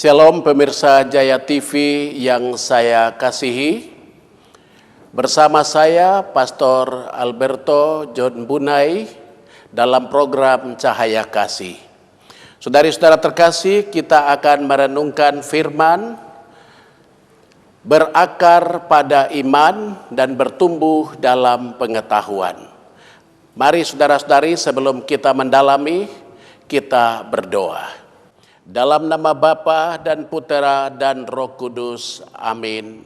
Shalom pemirsa Jaya TV yang saya kasihi. Bersama saya Pastor Alberto John Bunai dalam program Cahaya Kasih. Saudari-saudara terkasih, kita akan merenungkan firman berakar pada iman dan bertumbuh dalam pengetahuan. Mari saudara-saudari, sebelum kita mendalami, kita berdoa. Dalam nama Bapa dan Putera dan Roh Kudus, amin.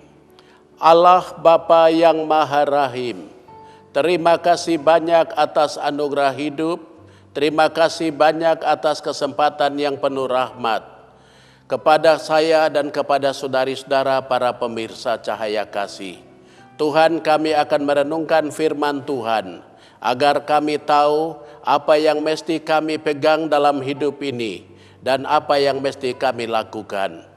Allah Bapa yang Maha Rahim, terima kasih banyak atas anugerah hidup, terima kasih banyak atas kesempatan yang penuh rahmat. Kepada saya dan kepada saudari-saudara para pemirsa Cahaya Kasih, Tuhan, kami akan merenungkan firman Tuhan, agar kami tahu apa yang mesti kami pegang dalam hidup ini, dan apa yang mesti kami lakukan.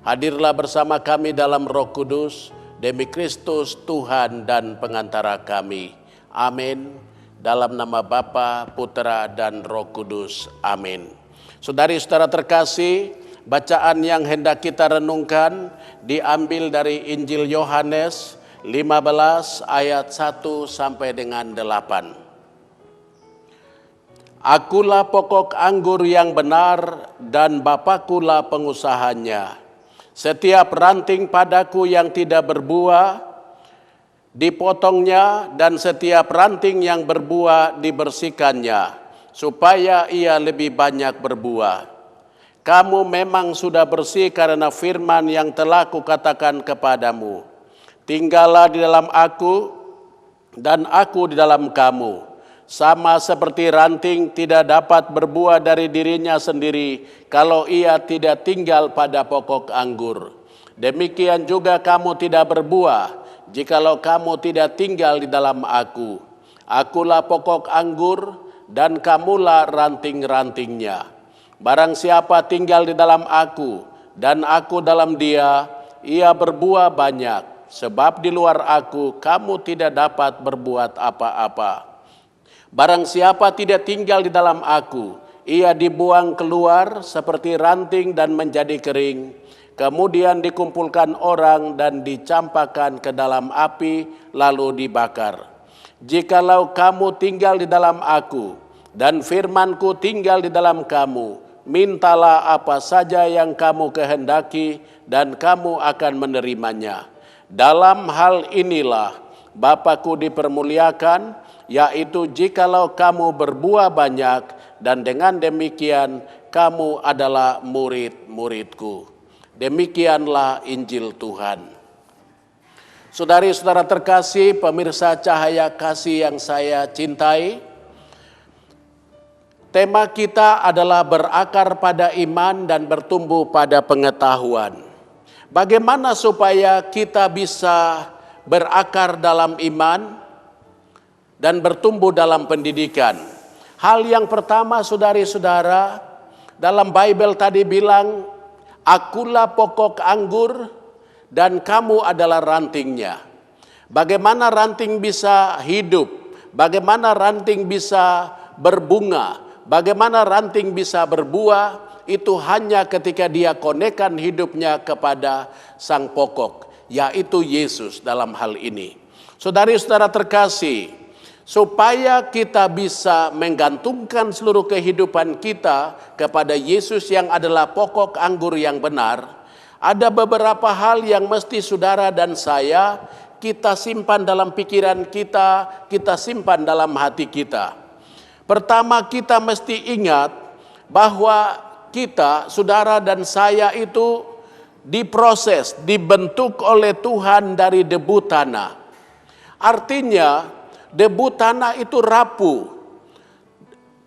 Hadirlah bersama kami dalam Roh Kudus, demi Kristus Tuhan dan pengantara kami. Amin. Dalam nama Bapa, Putera dan Roh Kudus. Amin. Saudari-saudara terkasih, bacaan yang hendak kita renungkan diambil dari Injil Yohanes 15 ayat 1 sampai dengan 8. Akulah pokok anggur yang benar dan Bapakulah pengusahanya. Setiap ranting padaku yang tidak berbuah dipotongnya, dan setiap ranting yang berbuah dibersihkannya, supaya ia lebih banyak berbuah. Kamu memang sudah bersih karena firman yang telah kukatakan kepadamu. Tinggallah di dalam aku dan aku di dalam kamu. Sama seperti ranting tidak dapat berbuah dari dirinya sendiri kalau ia tidak tinggal pada pokok anggur. Demikian juga kamu tidak berbuah jikalau kamu tidak tinggal di dalam aku. Akulah pokok anggur dan kamulah ranting-rantingnya. Barang siapa tinggal di dalam aku dan aku dalam dia, ia berbuah banyak. Sebab di luar aku kamu tidak dapat berbuat apa-apa. Barang siapa tidak tinggal di dalam aku, ia dibuang keluar seperti ranting dan menjadi kering. Kemudian dikumpulkan orang dan dicampakkan ke dalam api, lalu dibakar. Jikalau kamu tinggal di dalam aku, dan firmanku tinggal di dalam kamu, mintalah apa saja yang kamu kehendaki, dan kamu akan menerimanya. Dalam hal inilah Bapakku dipermuliakan, yaitu jikalau kamu berbuah banyak, dan dengan demikian kamu adalah murid-muridku. Demikianlah Injil Tuhan. Saudari-saudara terkasih, pemirsa Cahaya Kasih yang saya cintai, tema kita adalah berakar pada iman dan bertumbuh pada pengetahuan. Bagaimana supaya kita bisa berakar dalam iman dan bertumbuh dalam pendidikan? Hal yang pertama, saudari-saudara, dalam Bible tadi bilang, akulah pokok anggur dan kamu adalah rantingnya. Bagaimana ranting bisa hidup? Bagaimana ranting bisa berbunga? Bagaimana ranting bisa berbuah? Itu hanya ketika dia konekkan hidupnya kepada sang pokok, yaitu Yesus dalam hal ini. Saudari-saudara terkasih, supaya kita bisa menggantungkan seluruh kehidupan kita kepada Yesus yang adalah pokok anggur yang benar, ada beberapa hal yang mesti saudara dan saya kita simpan dalam pikiran kita, kita simpan dalam hati kita. Pertama, kita mesti ingat bahwa kita, saudara dan saya itu diproses, dibentuk oleh Tuhan dari debu tanah. Artinya, debu tanah itu rapuh.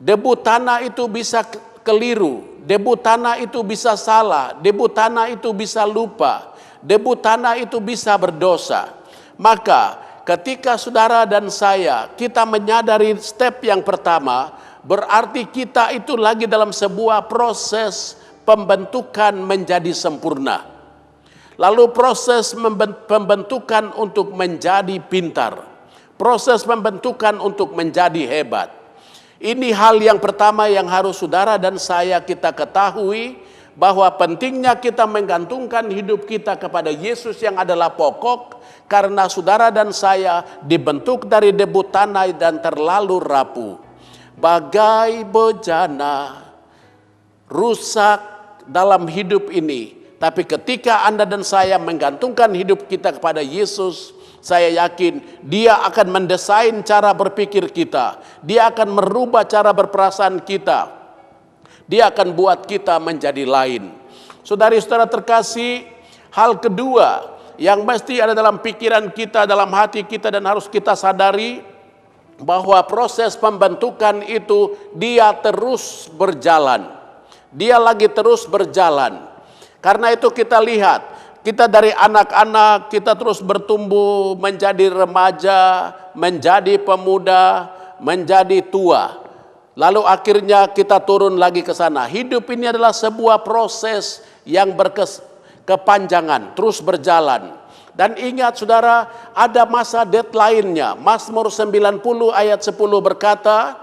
Debu tanah itu bisa keliru, debu tanah itu bisa salah, debu tanah itu bisa lupa, debu tanah itu bisa berdosa. Maka ketika saudara dan saya, kita menyadari step yang pertama, berarti kita itu lagi dalam sebuah proses pembentukan menjadi sempurna. Lalu proses pembentukan untuk menjadi pintar, proses pembentukan untuk menjadi hebat. Ini hal yang pertama yang harus saudara dan saya kita ketahui, bahwa pentingnya kita menggantungkan hidup kita kepada Yesus yang adalah pokok, karena saudara dan saya dibentuk dari debu tanah dan terlalu rapuh. Bagai bejana rusak dalam hidup ini, tapi ketika Anda dan saya menggantungkan hidup kita kepada Yesus, saya yakin Dia akan mendesain cara berpikir kita. Dia akan merubah cara berperasaan kita. Dia akan buat kita menjadi lain. Saudari-saudara terkasih, hal kedua yang mesti ada dalam pikiran kita, dalam hati kita, dan harus kita sadari, bahwa proses pembentukan itu dia terus berjalan. Dia lagi terus berjalan. Karena itu kita lihat, kita dari anak-anak, kita terus bertumbuh menjadi remaja, menjadi pemuda, menjadi tua. Lalu akhirnya kita turun lagi ke sana. Hidup ini adalah sebuah proses yang berkepanjangan, terus berjalan. Dan ingat saudara, ada masa deadline-nya. Mazmur 90 ayat 10 berkata,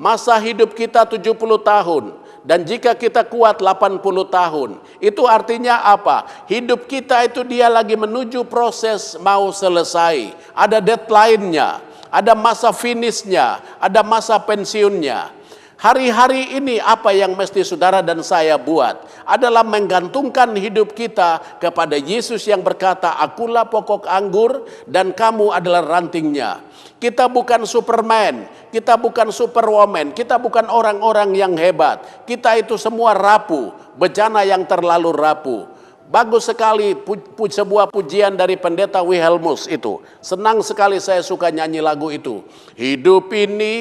masa hidup kita 70 tahun. Dan jika kita kuat 80 tahun, itu artinya apa? Hidup kita itu dia lagi menuju proses mau selesai. Ada deadline-nya, ada masa finish-nya, ada masa pensiunnya. Hari-hari ini apa yang mesti saudara dan saya buat adalah menggantungkan hidup kita kepada Yesus yang berkata, akulah pokok anggur dan kamu adalah rantingnya. Kita bukan Superman, kita bukan Superwoman, kita bukan orang-orang yang hebat. Kita itu semua rapuh, bejana yang terlalu rapuh. Bagus sekali sebuah pujian dari pendeta Wilhelmus itu. Senang sekali saya suka nyanyi lagu itu. Hidup ini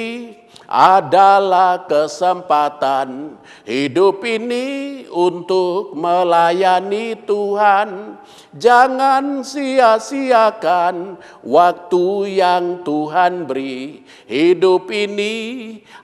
adalah kesempatan, hidup ini untuk melayani Tuhan. Jangan sia-siakan waktu yang Tuhan beri. Hidup ini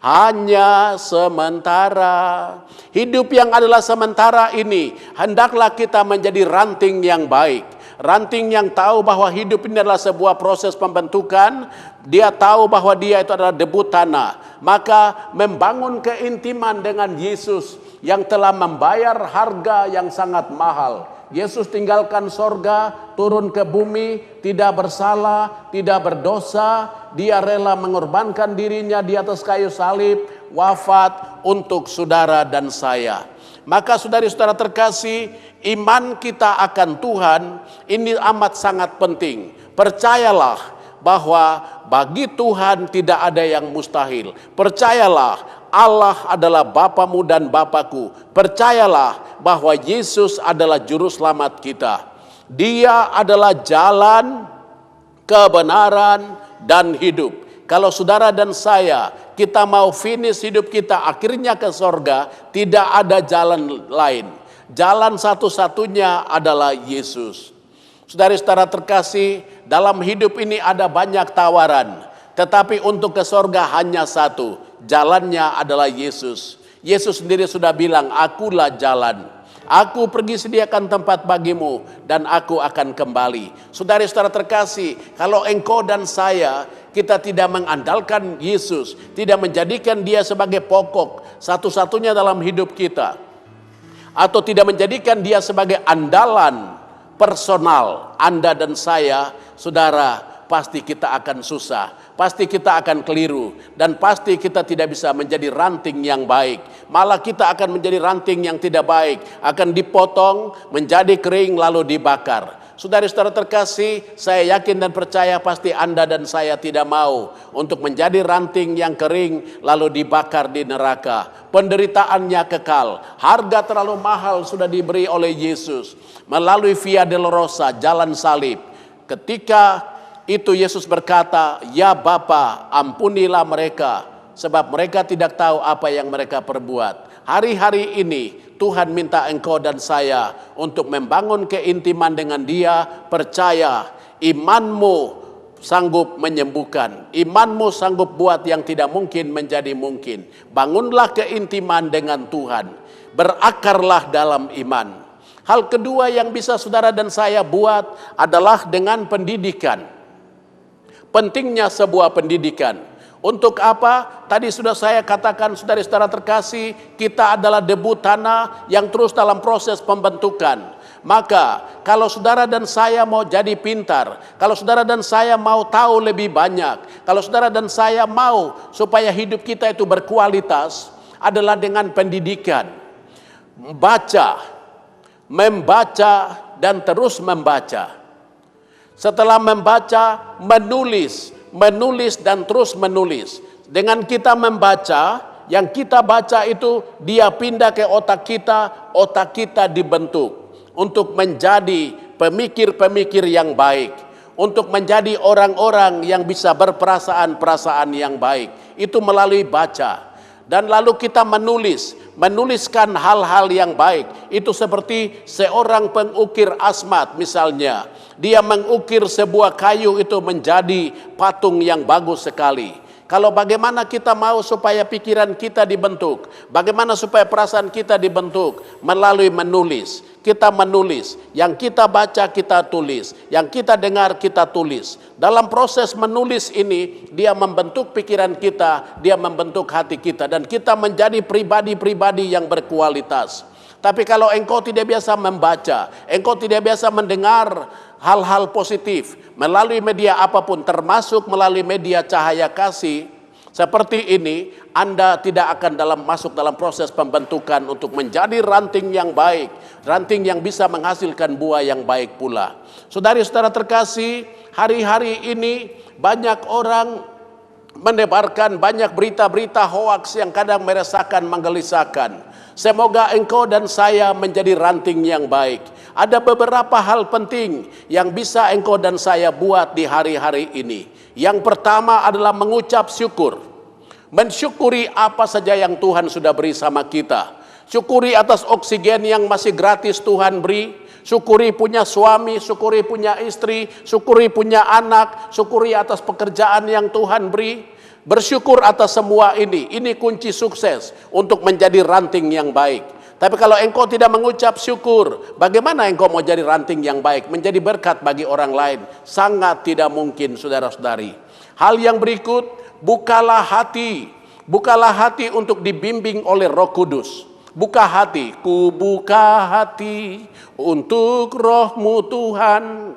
hanya sementara. Hidup yang adalah sementara ini, hendaklah kita menjadi ranting yang baik. Ranting yang tahu bahwa hidup ini adalah sebuah proses pembentukan. Dia tahu bahwa dia itu adalah debu tanah. Maka membangun keintiman dengan Yesus yang telah membayar harga yang sangat mahal. Yesus tinggalkan sorga, turun ke bumi, tidak bersalah, tidak berdosa. Dia rela mengorbankan dirinya di atas kayu salib, wafat untuk saudara dan saya. Maka saudari-saudara terkasih, iman kita akan Tuhan ini amat sangat penting. Percayalah bahwa bagi Tuhan tidak ada yang mustahil. Percayalah Allah adalah Bapamu dan Bapakku. Percayalah bahwa Yesus adalah juru selamat kita. Dia adalah jalan, kebenaran, dan hidup. Kalau saudara dan saya, kita mau finish hidup kita akhirnya ke sorga, tidak ada jalan lain. Jalan satu-satunya adalah Yesus. Saudara-saudara terkasih, dalam hidup ini ada banyak tawaran. Tetapi untuk ke sorga hanya satu, jalannya adalah Yesus. Yesus sendiri sudah bilang, akulah jalan. Aku pergi sediakan tempat bagimu dan aku akan kembali. Saudara-saudara terkasih, kalau engkau dan saya, kita tidak mengandalkan Yesus, tidak menjadikan dia sebagai pokok satu-satunya dalam hidup kita, atau tidak menjadikan dia sebagai andalan personal Anda dan saya, saudara, pasti kita akan susah, pasti kita akan keliru, dan pasti kita tidak bisa menjadi ranting yang baik. Malah kita akan menjadi ranting yang tidak baik, akan dipotong menjadi kering lalu dibakar. Saudara-saudara terkasih, saya yakin dan percaya pasti Anda dan saya tidak mau untuk menjadi ranting yang kering lalu dibakar di neraka. Penderitaannya kekal, harga terlalu mahal sudah diberi oleh Yesus melalui Via Dolorosa, jalan salib. Ketika itu Yesus berkata, ya Bapa, ampunilah mereka, sebab mereka tidak tahu apa yang mereka perbuat. hari-hari ini Tuhan minta engkau dan saya untuk membangun keintiman dengan Dia, percaya imanmu sanggup menyembuhkan, imanmu sanggup buat yang tidak mungkin menjadi mungkin. Bangunlah keintiman dengan Tuhan, berakarlah dalam iman. Hal kedua yang bisa saudara dan saya buat adalah dengan pendidikan. Pentingnya sebuah pendidikan. Untuk apa? Tadi sudah saya katakan, saudara-saudara terkasih, kita adalah debu tanah yang terus dalam proses pembentukan. Maka kalau saudara dan saya mau jadi pintar, kalau saudara dan saya mau tahu lebih banyak, kalau saudara dan saya mau supaya hidup kita itu berkualitas, adalah dengan pendidikan. Membaca dan terus membaca. Setelah membaca, menulis dan terus menulis. Dengan kita membaca, yang kita baca itu dia pindah ke otak kita dibentuk untuk menjadi pemikir-pemikir yang baik, untuk menjadi orang-orang yang bisa berperasaan-perasaan yang baik. Itu melalui baca. Dan lalu kita menuliskan hal-hal yang baik. Itu seperti seorang pengukir asmat misalnya. Dia mengukir sebuah kayu itu menjadi patung yang bagus sekali. Kalau bagaimana kita mau supaya pikiran kita dibentuk, bagaimana supaya perasaan kita dibentuk melalui menulis. Kita menulis, yang kita baca kita tulis, yang kita dengar kita tulis. Dalam proses menulis ini, dia membentuk pikiran kita, dia membentuk hati kita, dan kita menjadi pribadi-pribadi yang berkualitas. Tapi kalau engkau tidak biasa membaca, engkau tidak biasa mendengar hal-hal positif melalui media apapun, termasuk melalui media cahaya kasih, seperti ini, Anda tidak akan masuk dalam proses pembentukan untuk menjadi ranting yang baik, ranting yang bisa menghasilkan buah yang baik pula. Saudari-saudara terkasih, hari-hari ini banyak orang menebarkan banyak berita-berita hoaks yang kadang meresahkan, menggelisahkan. Semoga engkau dan saya menjadi ranting yang baik. Ada beberapa hal penting yang bisa engkau dan saya buat di hari-hari ini. Yang pertama adalah mengucap syukur. Mensyukuri apa saja yang Tuhan sudah beri sama kita. Syukuri atas oksigen yang masih gratis Tuhan beri. Syukuri punya suami, syukuri punya istri, syukuri punya anak, syukuri atas pekerjaan yang Tuhan beri. Bersyukur atas semua ini kunci sukses untuk menjadi ranting yang baik. Tapi kalau engkau tidak mengucap syukur, bagaimana engkau mau jadi ranting yang baik, menjadi berkat bagi orang lain? Sangat tidak mungkin, saudara-saudari. Hal yang berikut, bukalah hati untuk dibimbing oleh Roh Kudus. Buka hati, ku buka hati untuk Roh-Mu Tuhan.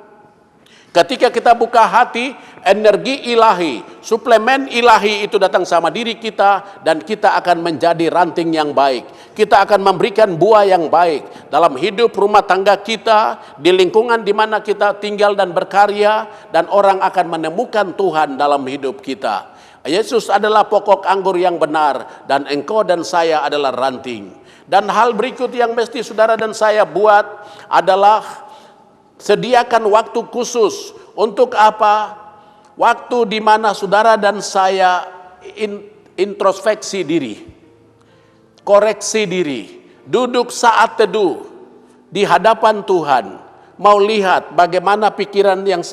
Ketika kita buka hati, energi ilahi, suplemen ilahi itu datang sama diri kita, dan kita akan menjadi ranting yang baik. Kita akan memberikan buah yang baik dalam hidup rumah tangga kita, di lingkungan di mana kita tinggal dan berkarya, dan orang akan menemukan Tuhan dalam hidup kita. Yesus adalah pokok anggur yang benar, dan engkau dan saya adalah ranting. Dan hal berikut yang mesti saudara dan saya buat adalah sediakan waktu khusus. Untuk apa? Waktu di mana saudara dan saya introspeksi diri, koreksi diri, duduk saat teduh di hadapan Tuhan, mau lihat bagaimana pikiran yang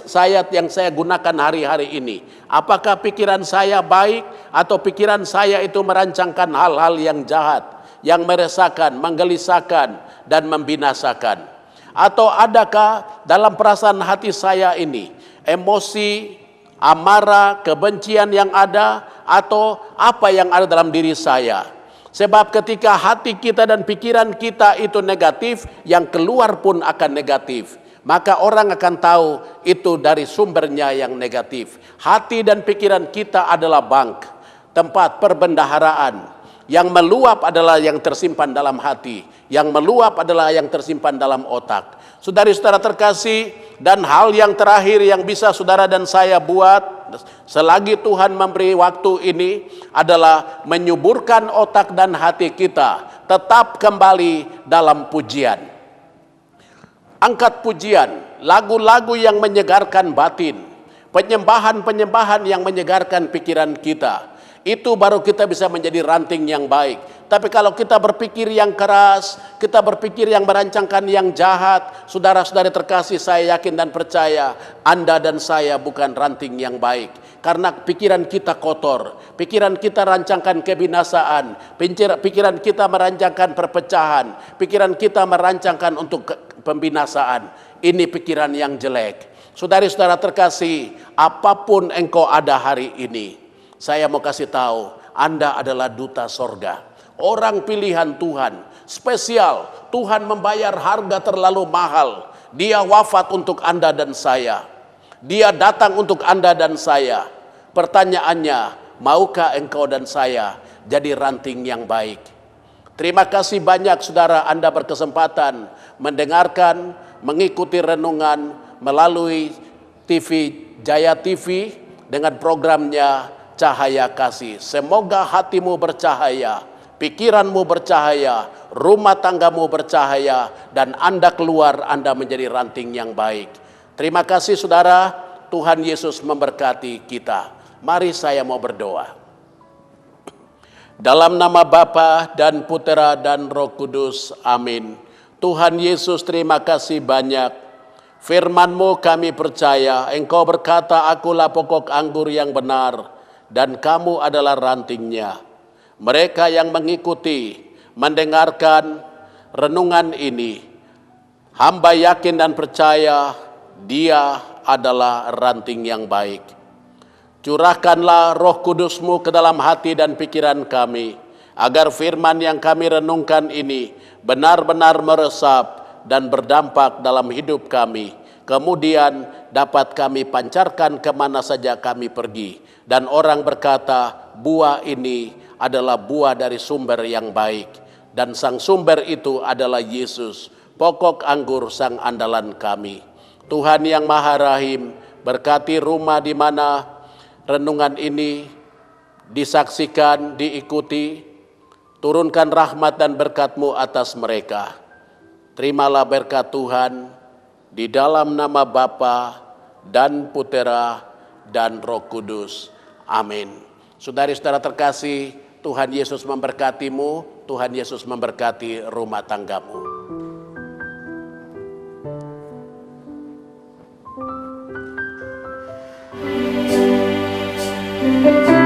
saya gunakan hari-hari ini. Apakah pikiran saya baik atau pikiran saya itu merancangkan hal-hal yang jahat, yang meresahkan, menggelisahkan, dan membinasakan? Atau adakah dalam perasaan hati saya ini emosi, amarah, kebencian yang ada, atau apa yang ada dalam diri saya? Sebab ketika hati kita dan pikiran kita itu negatif, yang keluar pun akan negatif. Maka orang akan tahu itu dari sumbernya yang negatif. Hati dan pikiran kita adalah bank, tempat perbendaharaan. Yang meluap adalah yang tersimpan dalam hati, yang meluap adalah yang tersimpan dalam otak. Saudari-saudara terkasih, dan hal yang terakhir yang bisa saudara dan saya buat selagi Tuhan memberi waktu ini adalah menyuburkan otak dan hati kita tetap kembali dalam pujian. Angkat pujian, lagu-lagu yang menyegarkan batin, penyembahan-penyembahan yang menyegarkan pikiran kita. Itu baru kita bisa menjadi ranting yang baik. Tapi kalau kita berpikir yang keras, kita berpikir yang merancangkan yang jahat, saudara-saudari terkasih, saya yakin dan percaya Anda dan saya bukan ranting yang baik. Karena pikiran kita kotor, pikiran kita rancangkan kebinasaan, pikiran kita merancangkan perpecahan, pikiran kita merancangkan untuk pembinasaan. Ini pikiran yang jelek. Saudari-saudara terkasih, apapun engkau ada hari ini, saya mau kasih tahu, Anda adalah duta sorga. Orang pilihan Tuhan, spesial. Tuhan membayar harga terlalu mahal. Dia wafat untuk Anda dan saya. Dia datang untuk Anda dan saya. Pertanyaannya, maukah engkau dan saya jadi ranting yang baik? Terima kasih banyak saudara, Anda berkesempatan mendengarkan, mengikuti renungan melalui TV Jaya TV dengan programnya Cahaya Kasih. Semoga hatimu bercahaya, pikiranmu bercahaya, rumah tanggamu bercahaya, dan Anda keluar, Anda menjadi ranting yang baik. Terima kasih saudara, Tuhan Yesus memberkati kita. Mari saya mau berdoa. Dalam nama Bapa dan Putera dan Roh Kudus, amin. Tuhan Yesus, terima kasih banyak. Firman-Mu kami percaya, Engkau berkata, akulah pokok anggur yang benar, dan kamu adalah rantingnya. Mereka yang mengikuti, mendengarkan renungan ini, hamba yakin dan percaya dia adalah ranting yang baik. Curahkanlah Roh Kudus-Mu ke dalam hati dan pikiran kami, agar firman yang kami renungkan ini benar-benar meresap dan berdampak dalam hidup kami. Kemudian dapat kami pancarkan kemana saja kami pergi. Dan orang berkata, buah ini adalah buah dari sumber yang baik. Dan sang sumber itu adalah Yesus, pokok anggur sang andalan kami. Tuhan yang Maha Rahim, berkati rumah di mana renungan ini disaksikan, diikuti. Turunkan rahmat dan berkat-Mu atas mereka. Terimalah berkat Tuhan di dalam nama Bapa dan Putera dan Roh Kudus. Amin. Saudari-saudara terkasih, Tuhan Yesus memberkatimu, Tuhan Yesus memberkati rumah tanggamu. Thank you.